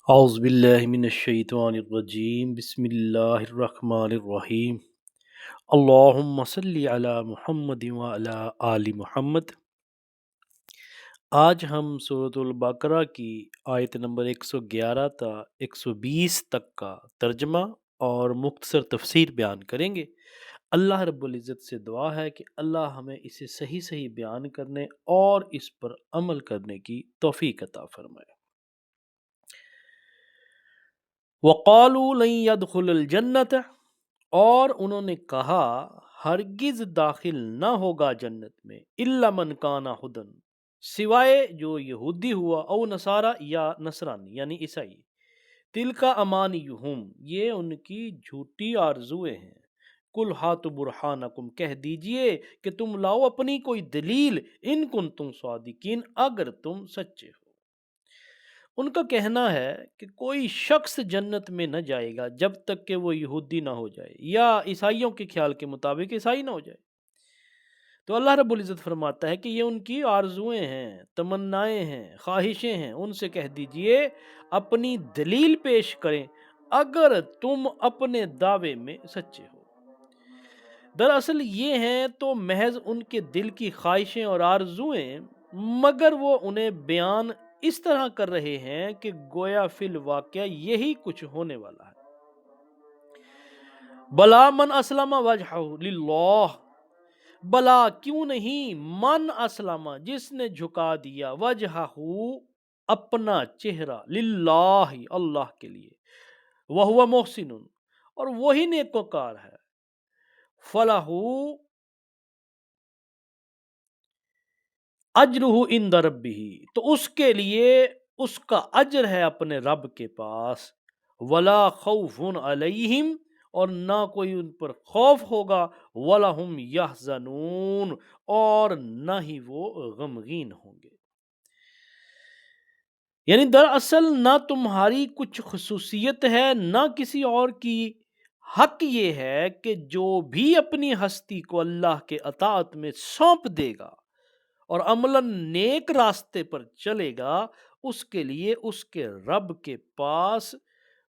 اعوذ باللہ من الشیطان الرجیم بسم اللہ الرحمن الرحیم اللہم صلی علی محمد وعلی آل محمد۔ آج ہم سورۃ البقرہ کی آیت نمبر 111 تا 120 تک کا ترجمہ اور مختصر تفسیر بیان کریں گے۔ اللہ رب العزت سے دعا ہے کہ اللہ ہمیں اسے صحیح صحیح بیان کرنے اور اس پر عمل کرنے کی توفیق عطا فرمائے۔ وَقَالُوا لَن يَدْخُلَ الْجَنَّةَ، اور انہوں نے کہا ہرگز داخل نہ ہوگا جنت میں الا من کان ہدن، سوائے جو یہودی ہوا، او نصارا یا نصرانی یعنی عیسائی۔ تلک امانیہم، یہ ان کی جھوٹی آرزویں ہیں۔ کل ہاتوا برہانکم، کہہ دیجئے کہ تم لاؤ اپنی کوئی دلیل، ان کنتم صادقین، اگر تم سچے ہو۔ ان کا کہنا ہے کہ کوئی شخص جنت میں نہ جائے گا جب تک کہ وہ یہودی نہ ہو جائے، یا عیسائیوں کے خیال کے مطابق عیسائی نہ ہو جائے۔ تو اللہ رب العزت فرماتا ہے کہ یہ ان کی آرزویں ہیں، تمنائیں ہیں، خواہشیں ہیں۔ ان سے کہہ دیجئے اپنی دلیل پیش کریں اگر تم اپنے دعوے میں سچے ہو۔ دراصل یہ ہیں تو محض ان کے دل کی خواہشیں اور آرزویں، مگر وہ انہیں بیان اس طرح کر رہے ہیں کہ گویا فی الواقع یہی کچھ ہونے والا ہے۔ بلا من اسلم وجہہ للہ، بلا کیوں نہیں، من اسلم جس نے جھکا دیا، وجہہ اپنا چہرہ، للہ اللہ کے لیے، وہو محسن اور وہی نیکوکار ہے، فلہ اجرہ عند ربہ، تو اس کے لیے اس کا اجر ہے اپنے رب کے پاس، ولا خوف علیہم، اور نہ کوئی ان پر خوف ہوگا، ولا ہم یحزنون، اور نہ ہی وہ غمگین ہوں گے۔ یعنی دراصل نہ تمہاری کچھ خصوصیت ہے نہ کسی اور کی، حق یہ ہے کہ جو بھی اپنی ہستی کو اللہ کے اطاعت میں سونپ دے گا اور عملاً نیک راستے پر چلے گا، اس کے لیے اس کے رب کے پاس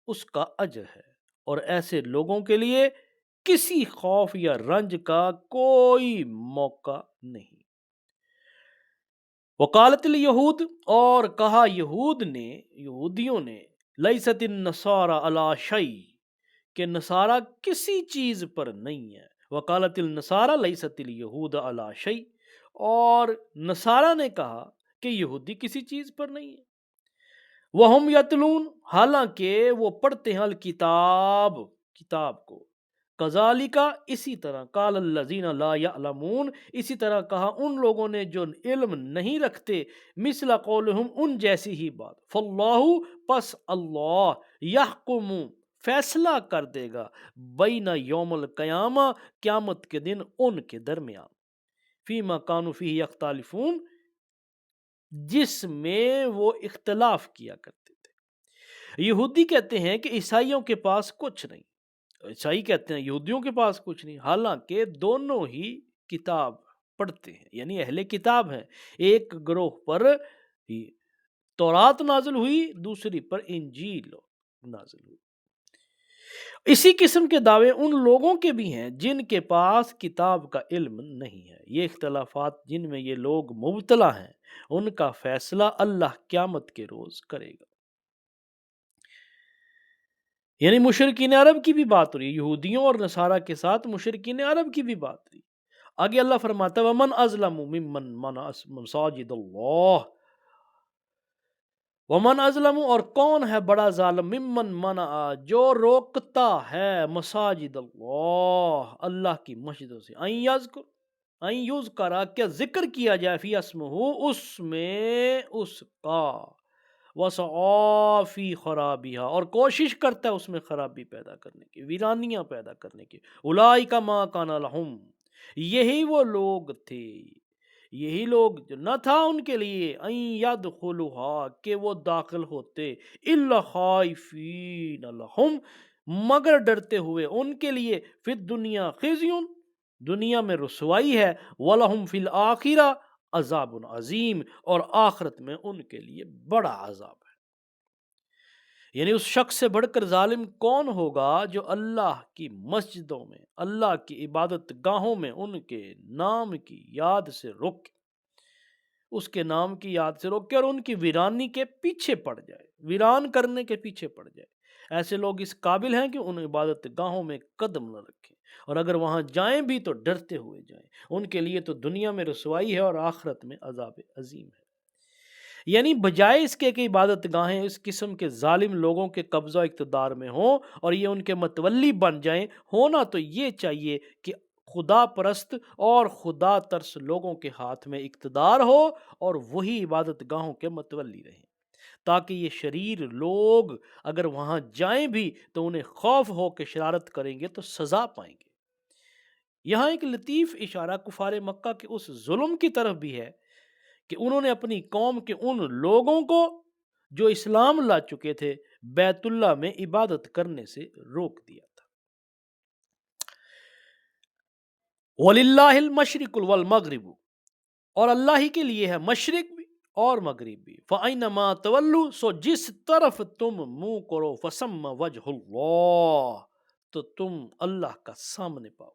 اس کا اجر ہے، اور ایسے لوگوں کے لیے کسی خوف یا رنج کا کوئی موقع نہیں۔ وقالت الیہود، اور کہا یہودیوں نے، لیست النصارى علی شیء، کہ نصارہ کسی چیز پر نہیں ہے۔ وقالت النصارى لیست الیہود علی شیء، اور نصارہ نے کہا کہ یہودی کسی چیز پر نہیں ہے۔ وہم یتلون، حالانکہ وہ پڑھتے ہیں کتاب کو، کذالک اسی طرح، قال الذین لا یعلمون، اسی طرح کہا ان لوگوں نے جو علم نہیں رکھتے، مثل قولہم، ان جیسی ہی بات، فاللہ، پس اللہ، یحکم، فیصلہ کر دے گا، بین یوم القیامہ، قیامت کے دن ان کے درمیان، فیما کانوا فیہ یختلفون، جس میں وہ اختلاف کیا کرتے تھے۔ یہودی کہتے ہیں کہ عیسائیوں کے پاس کچھ نہیں، عیسائی کہتے ہیں یہودیوں کے پاس کچھ نہیں، حالانکہ دونوں ہی کتاب پڑھتے ہیں، یعنی اہل کتاب ہیں۔ ایک گروہ پر تورات نازل ہوئی، دوسری پر انجیل نازل ہوئی۔ اسی قسم کے دعوے ان لوگوں کے بھی ہیں جن کے پاس کتاب کا علم نہیں ہے۔ یہ اختلافات جن میں یہ لوگ مبتلا ہیں، ان کا فیصلہ اللہ قیامت کے روز کرے گا۔ یعنی مشرکین عرب کی بھی بات ہو رہی ہے، یہودیوں اور نصارہ کے ساتھ مشرکین عرب کی بھی بات رہی۔ آگے اللہ فرماتا ہے وَمَنْ أَظْلَمُ مِمَّنْ مَنَعَ مَسَاجِدَ اللَّهِ، وَمَنْ أَظْلَمُ، اور کون ہے بڑا ظالم، مِمَّنْ مَنَعَ، جو روکتا ہے، مساجد اللہ، اللہ کی مسجدوں سے، أَن يُذْكَرَ، کیا ذکر کیا جائے، فی اسمہ، اس میں اس کا، وَسَعَىٰ فِي خَرَابِهَا، اور کوشش کرتا ہے اس میں خرابی پیدا کرنے کی، ویرانیاں پیدا کرنے کی۔ أُولَٰئِکَ مَا كَانَ لَهُمْ، یہی وہ لوگ تھے، یہی لوگ جو نہ تھا ان کے لیے، أَن يَدْخُلُوهَا، کہ وہ داخل ہوتے، إِلَّا خَائِفِينَ لَهُمْ، مگر ڈرتے ہوئے ان کے لیے، فی الدنیا خزي، دنیا میں رسوائی ہے، وَلَهُمْ فِي الْآخِرَةِ عذاب عظیم، اور آخرت میں ان کے لیے بڑا عذاب ہے۔ یعنی اس شخص سے بڑھ کر ظالم کون ہوگا جو اللہ کی مسجدوں میں، اللہ کی عبادت گاہوں میں ان کے نام کی یاد سے روکے، اس کے نام کی یاد سے روکے اور ان کی ویرانی کے پیچھے پڑ جائے، ویران کرنے کے پیچھے پڑ جائے۔ ایسے لوگ اس قابل ہیں کہ ان عبادت گاہوں میں قدم نہ رکھیں، اور اگر وہاں جائیں بھی تو ڈرتے ہوئے جائیں، ان کے لیے تو دنیا میں رسوائی ہے اور آخرت میں عذاب عظیم ہے۔ یعنی بجائے اس کے کہ عبادت گاہیں اس قسم کے ظالم لوگوں کے قبضہ اقتدار میں ہوں اور یہ ان کے متولی بن جائیں، ہونا تو یہ چاہیے کہ خدا پرست اور خدا ترس لوگوں کے ہاتھ میں اقتدار ہو اور وہی عبادت گاہوں کے متولی رہیں، تاکہ یہ شریر لوگ اگر وہاں جائیں بھی تو انہیں خوف ہو کہ شرارت کریں گے تو سزا پائیں گے۔ یہاں ایک لطیف اشارہ کفار مکہ کے اس ظلم کی طرف بھی ہے کہ انہوں نے اپنی قوم کے ان لوگوں کو جو اسلام لا چکے تھے بیت اللہ میں عبادت کرنے سے روک دیا تھا۔ وَلِلَّهِ الْمَشْرِقُ وَالْمَغْرِبُ، اور اللہ ہی کے لیے ہے مشرق بھی اور مغرب بھی، فَأَيْنَمَا تَوَلُّوا، سو جس طرف تم منہ کرو، فَثَمَّ وَجْهُ اللَّهِ، تو تم اللہ کا سامنے پاؤ۔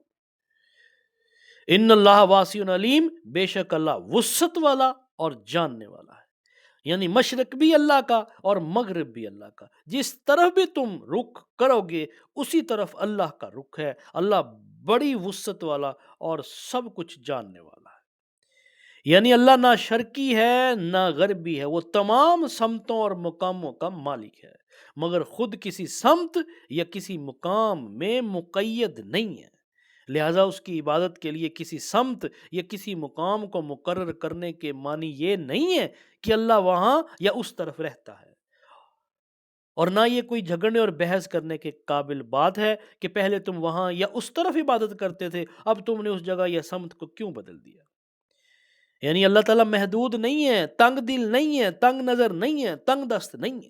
ان اللہ واسع علیم، بے شک اللہ وسعت والا اور جاننے والا ہے۔ یعنی مشرق بھی اللہ کا اور مغرب بھی اللہ کا، جس طرف بھی تم رخ کرو گے اسی طرف اللہ کا رخ ہے۔ اللہ بڑی وسعت والا اور سب کچھ جاننے والا ہے۔ یعنی اللہ نہ شرقی ہے نہ غربی ہے، وہ تمام سمتوں اور مقاموں کا مالک ہے، مگر خود کسی سمت یا کسی مقام میں مقید نہیں ہے، لہذا اس کی عبادت کے لیے کسی سمت یا کسی مقام کو مقرر کرنے کے معنی یہ نہیں ہے کہ اللہ وہاں یا اس طرف رہتا ہے، اور نہ یہ کوئی جھگڑنے اور بحث کرنے کے قابل بات ہے کہ پہلے تم وہاں یا اس طرف عبادت کرتے تھے، اب تم نے اس جگہ یا سمت کو کیوں بدل دیا۔ یعنی اللہ تعالیٰ محدود نہیں ہے، تنگ دل نہیں ہے، تنگ نظر نہیں ہے، تنگ دست نہیں ہے،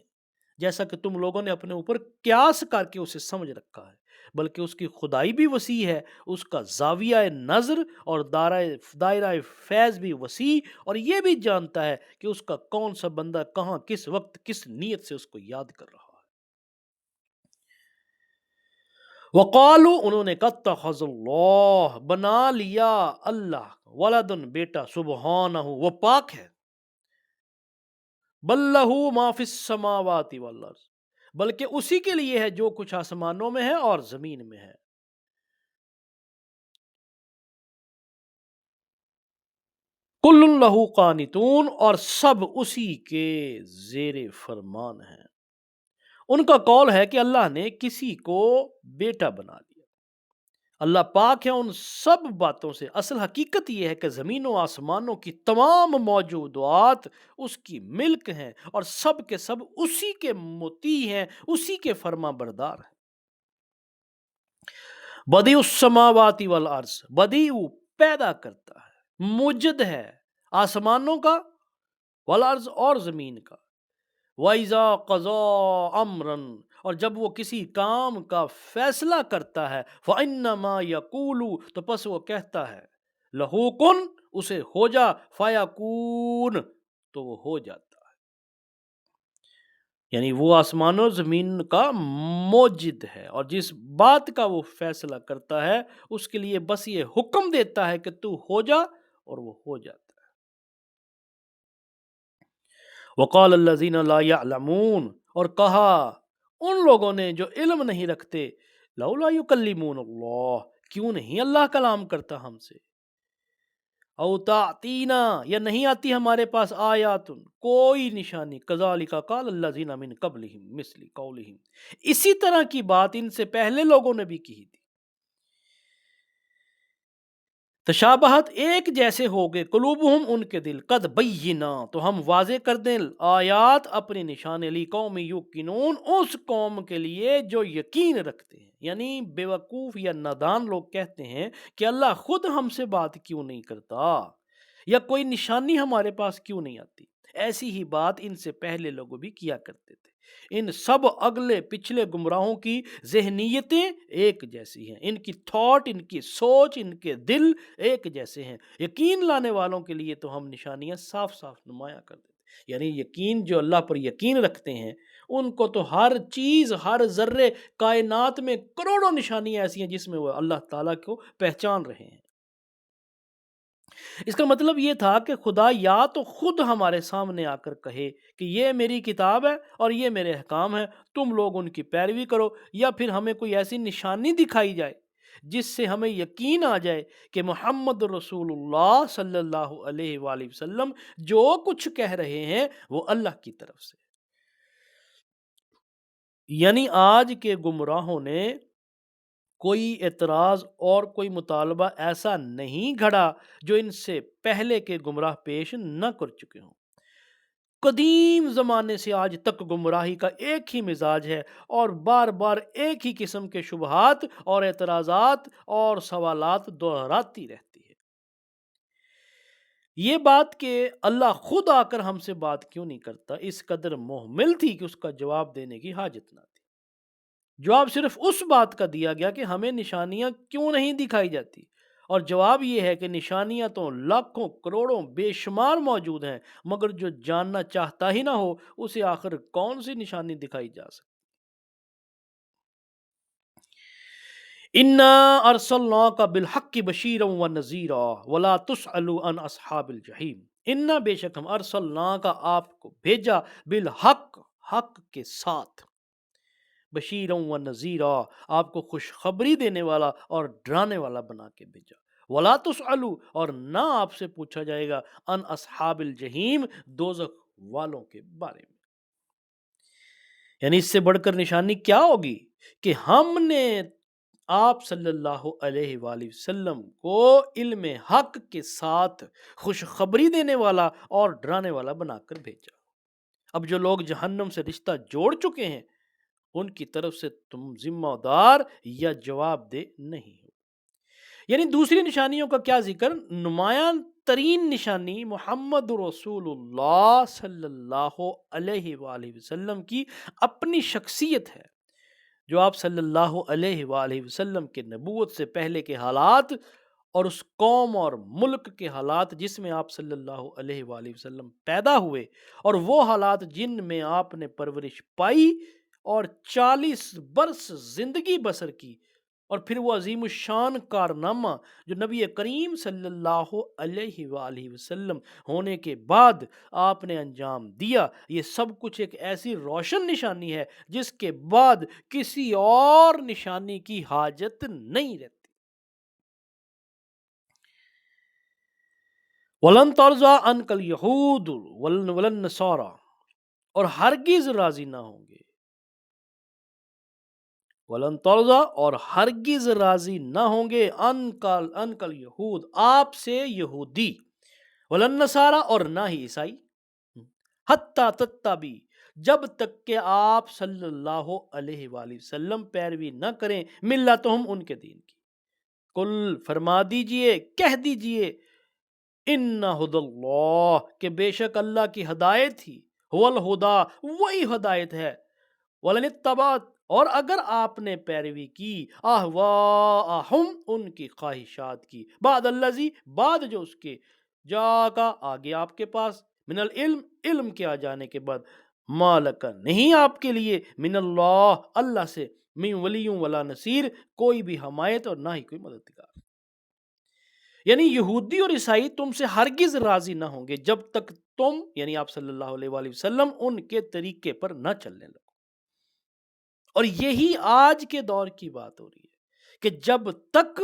جیسا کہ تم لوگوں نے اپنے اوپر قیاس کر کے اسے سمجھ رکھا ہے، بلکہ اس کی خدائی بھی وسیع ہے، اس کا زاویہ نظر اور دائرہ فیض بھی وسیع، اور یہ بھی جانتا ہے کہ اس کا کون سا بندہ کہاں کس وقت کس نیت سے اس کو یاد کر رہا ہے۔ وقالو، انہوں نے کہا، اتخذ اللہ، بنا لیا اللہ، ولدن، بیٹا، سبحانہ، وہ پاک ہے، بل لہ ما فی السماوات والارض، بلکہ اسی کے لیے ہے جو کچھ آسمانوں میں ہے اور زمین میں ہے۔ کل لہ قانتون، اور سب اسی کے زیر فرمان ہیں۔ ان کا قول ہے کہ اللہ نے کسی کو بیٹا بنا لیا۔ اللہ پاک ہے ان سب باتوں سے، اصل حقیقت یہ ہے کہ زمین و آسمانوں کی تمام موجودات اس کی ملک ہیں اور سب کے سب اسی کے مطیع ہیں، اسی کے فرما بردار ہیں۔ بدیع السماوات والارض، بدیع پیدا کرتا ہے، موجد ہے آسمانوں کا، والارض اور زمین کا، وَإِذَا قَضَىٰ أَمْرًا، اور جب وہ کسی کام کا فیصلہ کرتا ہے، فَإِنَّمَا يَقُولُ، تو پس وہ کہتا ہے، لَهُ كُن، اسے ہو جا، فَيَكُونُ، تو وہ ہو جاتا ہے۔ یعنی وہ آسمان و زمین کا موجد ہے، اور جس بات کا وہ فیصلہ کرتا ہے اس کے لیے بس یہ حکم دیتا ہے کہ تو ہو جا، اور وہ ہو جاتا ہے۔ وقال الذین لا یعلمون، اور کہا ان لوگوں نے جو علم نہیں رکھتے، لولا یکلمون اللہ، کیوں نہیں اللہ کلام کرتا ہم سے، او تعطینا، یا نہیں آتی ہمارے پاس آیات، کوئی نشانی، کذالک قال الذین من قبلہم مثل قولہم، اسی طرح کی بات ان سے پہلے لوگوں نے بھی کی تھی۔ تشابہت، ایک جیسے ہو گئے، قلوبہم، ان کے دل، قد بینا، تو ہم واضح کر دیں، آیات، اپنی نشانے، لی قوم یوقنون، اس قوم کے لیے جو یقین رکھتے ہیں۔ یعنی بے وقوف یا نادان لوگ کہتے ہیں کہ اللہ خود ہم سے بات کیوں نہیں کرتا، یا کوئی نشانی ہمارے پاس کیوں نہیں آتی۔ ایسی ہی بات ان سے پہلے لوگ بھی کیا کرتے تھے۔ ان سب اگلے پچھلے گمراہوں کی ذہنیتیں ایک جیسی ہیں، ان کی تھاٹ، ان کی سوچ، ان کے دل ایک جیسے ہیں۔ یقین لانے والوں کے لیے تو ہم نشانیاں صاف صاف نمایاں کر دیتے۔ یعنی یقین جو اللہ پر یقین رکھتے ہیں ان کو تو ہر چیز، ہر ذرے کائنات میں کروڑوں نشانیاں ایسی ہیں جس میں وہ اللہ تعالیٰ کو پہچان رہے ہیں۔ اس کا مطلب یہ تھا کہ خدا یا تو خود ہمارے سامنے آ کر کہے کہ یہ میری کتاب ہے اور یہ میرے احکام ہیں، تم لوگ ان کی پیروی کرو، یا پھر ہمیں کوئی ایسی نشانی دکھائی جائے جس سے ہمیں یقین آ جائے کہ محمد رسول اللہ صلی اللہ علیہ وآلہ وسلم جو کچھ کہہ رہے ہیں وہ اللہ کی طرف سے۔ یعنی آج کے گمراہوں نے کوئی اعتراض اور کوئی مطالبہ ایسا نہیں گھڑا جو ان سے پہلے کے گمراہ پیش نہ کر چکے ہوں۔ قدیم زمانے سے آج تک گمراہی کا ایک ہی مزاج ہے اور بار بار ایک ہی قسم کے شبہات اور اعتراضات اور سوالات دہراتی رہتی ہے۔ یہ بات کہ اللہ خود آ کر ہم سے بات کیوں نہیں کرتا اس قدر محمل تھی کہ اس کا جواب دینے کی حاجت نہ تھی۔ جواب صرف اس بات کا دیا گیا کہ ہمیں نشانیاں کیوں نہیں دکھائی جاتی، اور جواب یہ ہے کہ نشانیاں تو لاکھوں کروڑوں بے شمار موجود ہیں، مگر جو جاننا چاہتا ہی نہ ہو اسے آخر کون سی نشانی دکھائی جا سکتی۔ انا ارسلناک بالحق بشیرا ونذیرا ولا تسأل عن اصحاب الجحیم۔ انا بے شک ہم ارسلناک آپ کو بھیجا بالحق، حق کے ساتھ، بشیرا و نذیرا آپ کو خوشخبری دینے والا اور ڈرانے والا بنا کے بھیجا، ولا تسألوا اور نہ آپ سے پوچھا جائے گا ان اصحاب الجحیم دوزخ والوں کے بارے میں۔ یعنی اس سے بڑھ کر نشانی کیا ہوگی کہ ہم نے آپ صلی اللہ علیہ وآلہ وسلم کو علم حق کے ساتھ خوشخبری دینے والا اور ڈرانے والا بنا کر بھیجا۔ اب جو لوگ جہنم سے رشتہ جوڑ چکے ہیں ان کی طرف سے تم ذمہ دار یا جواب دہ نہیں ہو۔ یعنی دوسری نشانیوں کا کیا ذکر؟ نمایاں ترین نشانی محمد رسول اللہ صلی اللہ علیہ وآلہ وسلم کی اپنی شخصیت ہے، جو آپ صلی اللہ علیہ وآلہ وسلم کے نبوت سے پہلے کے حالات اور اس قوم اور ملک کے حالات جس میں آپ صلی اللہ علیہ وآلہ وسلم پیدا ہوئے، اور وہ حالات جن میں آپ نے پرورش پائی اور 40 برس زندگی بسر کی، اور پھر وہ عظیم الشان کارنامہ جو نبی کریم صلی اللہ علیہ وآلہ وسلم ہونے کے بعد آپ نے انجام دیا، یہ سب کچھ ایک ایسی روشن نشانی ہے جس کے بعد کسی اور نشانی کی حاجت نہیں رہتی۔ وَلَن تَرْضَىٰ عَنْكَ الْيَهُودُ وَلَا النَّصَارَىٰ اور ہرگز راضی نہ ہوں گے، وَلَن تَرْضَىٰ اور ہرگز راضی نہ ہوں گے عَنْكَ الْيَهُودُ آپ سے یہودی، وَلَا النَّصَارَىٰ اور نہ ہی عیسائی، حَتَّىٰ تَتَّبِعَ جب تک کہ آپ صلی اللہ علیہ وآلہ وسلم پیروی نہ کریں ملتہم ان کے دین کی۔ کل فرما دیجئے، کہہ دیجئے، ان ہدی اللہ کہ بے شک اللہ کی ہدایت ہی، هو الہدا وہی ہدایت ہے، ولن اتبعت اور اگر آپ نے پیروی کی، اہواءہم ان کی خواہشات کی، بعد الذی بعد جو اس کے جا کا آگے آپ کے پاس، من العلم علم کے آ جانے کے بعد، مالک نہیں آپ کے لیے، من اللہ اللہ سے، من ولی ولا نصیر کوئی بھی حمایت اور نہ ہی کوئی مددگار۔ یعنی یہودی اور عیسائی تم سے ہرگز راضی نہ ہوں گے جب تک تم یعنی آپ صلی اللہ علیہ وآلہ وسلم ان کے طریقے پر نہ چلنے لگو۔ اور یہی آج کے دور کی بات ہو رہی ہے کہ جب تک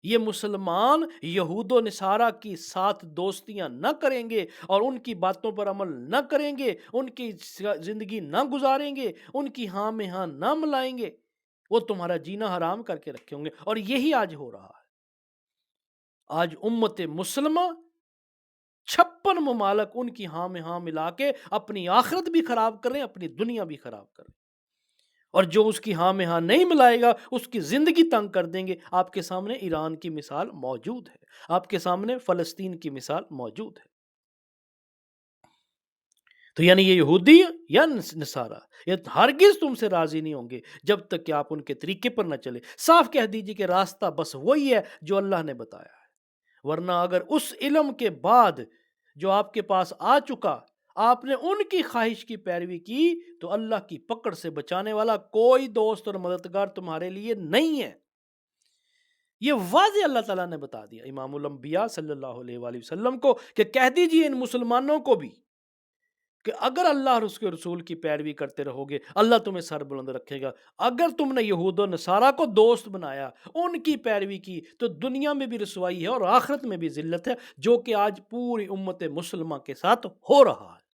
یہ مسلمان یہود و نصارہ کی ساتھ دوستیاں نہ کریں گے اور ان کی باتوں پر عمل نہ کریں گے، ان کی زندگی نہ گزاریں گے، ان کی ہاں میں ہاں نہ ملائیں گے، وہ تمہارا جینا حرام کر کے رکھے ہوں گے۔ اور یہی آج ہو رہا ہے۔ آج امت مسلمہ 56 ممالک ان کی ہاں میں ہاں ملا کے اپنی آخرت بھی خراب کر رہے ہیں، اپنی دنیا بھی خراب کر رہے ہیں، اور جو اس کی ہاں میں ہاں نہیں ملائے گا اس کی زندگی تنگ کر دیں گے۔ آپ کے سامنے ایران کی مثال موجود ہے، آپ کے سامنے فلسطین کی مثال موجود ہے۔ تو یعنی یہ یہودی یا نصارہ یہ ہرگز تم سے راضی نہیں ہوں گے جب تک کہ آپ ان کے طریقے پر نہ چلے۔ صاف کہہ دیجیے کہ راستہ بس وہی ہے جو اللہ نے بتایا ہے، ورنہ اگر اس علم کے بعد جو آپ کے پاس آ چکا آپ نے ان کی خواہش کی پیروی کی تو اللہ کی پکڑ سے بچانے والا کوئی دوست اور مددگار تمہارے لیے نہیں ہے۔ یہ واضح اللہ تعالیٰ نے بتا دیا امام الانبیاء صلی اللہ علیہ وآلہ وسلم کو کہ کہہ دیجئے ان مسلمانوں کو بھی کہ اگر اللہ اور اس کے رسول کی پیروی کرتے رہو گے اللہ تمہیں سر بلند رکھے گا۔ اگر تم نے یہود و نصارہ کو دوست بنایا، ان کی پیروی کی، تو دنیا میں بھی رسوائی ہے اور آخرت میں بھی ذلت ہے، جو کہ آج پوری امت مسلمہ کے ساتھ ہو رہا ہے۔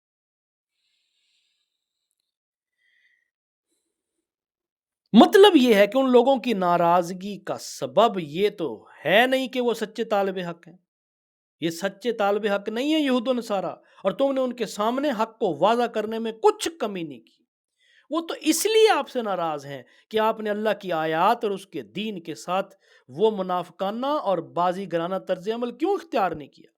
مطلب یہ ہے کہ ان لوگوں کی ناراضگی کا سبب یہ تو ہے نہیں کہ وہ سچے طالب حق ہیں، یہ سچے طالب حق نہیں ہے یہود و نصارہ، اور تم نے ان کے سامنے حق کو واضح کرنے میں کچھ کمی نہیں کی۔ وہ تو اس لیے آپ سے ناراض ہیں کہ آپ نے اللہ کی آیات اور اس کے دین کے ساتھ وہ منافقانہ اور بازی گرانہ طرز عمل کیوں اختیار نہیں کیا،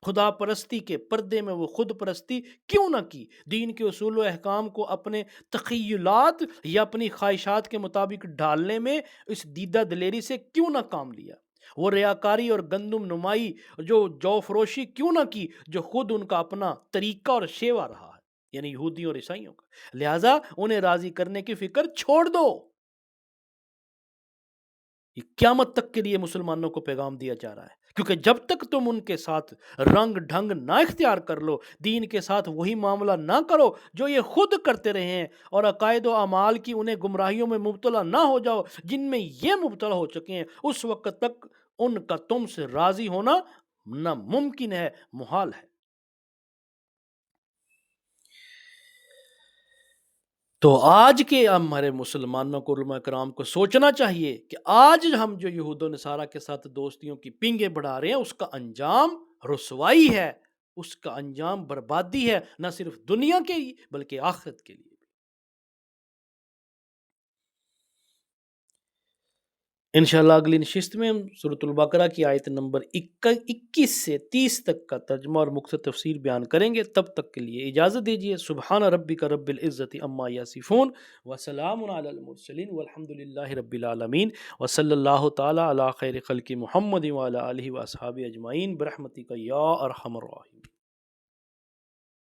خدا پرستی کے پردے میں وہ خود پرستی کیوں نہ کی، دین کے اصول و احکام کو اپنے تخیلات یا اپنی خواہشات کے مطابق ڈھالنے میں اس دیدہ دلیری سے کیوں نہ کام لیا، وہ ریاکاری اور گندم نمائی جو جو فروشی کیوں نہ کی جو خود ان کا اپنا طریقہ اور شیوا رہا ہے، یعنی یہودیوں اور عیسائیوں کا۔ لہٰذا انہیں راضی کرنے کی فکر چھوڑ دو۔ یہ قیامت تک کے لیے مسلمانوں کو پیغام دیا جا رہا ہے، کیونکہ جب تک تم ان کے ساتھ رنگ ڈھنگ نہ اختیار کر لو، دین کے ساتھ وہی معاملہ نہ کرو جو یہ خود کرتے رہے ہیں، اور عقائد و اعمال کی انہیں گمراہیوں میں مبتلا نہ ہو جاؤ جن میں یہ مبتلا ہو چکے ہیں، اس وقت تک ان کا تم سے راضی ہونا ناممکن ہے، محال ہے۔ تو آج کے ہمارے مسلمانوں کو، علماء کرام کو سوچنا چاہیے کہ آج ہم جو یہود و نصارہ کے ساتھ دوستیوں کی پنگیں بڑھا رہے ہیں، اس کا انجام رسوائی ہے، اس کا انجام بربادی ہے، نہ صرف دنیا کے لیے بلکہ آخرت کے لیے۔ انشاءاللہ اگلی نشست میں ہم سورۃ البقرہ کی آیت نمبر 21 سے 30 تک کا ترجمہ اور مختصر تفسیر بیان کریں گے۔ تب تک کے لیے اجازت دیجیے۔ سبحان ربک رب العزت عما یصفون وسلام علی المرسلین والحمد للہ رب العالمین، وصلی اللہ تعالی علی خیر خلق محمد وعلی آلہ واصحابہ اجمعین برحمتک یا ارحم الراحمین۔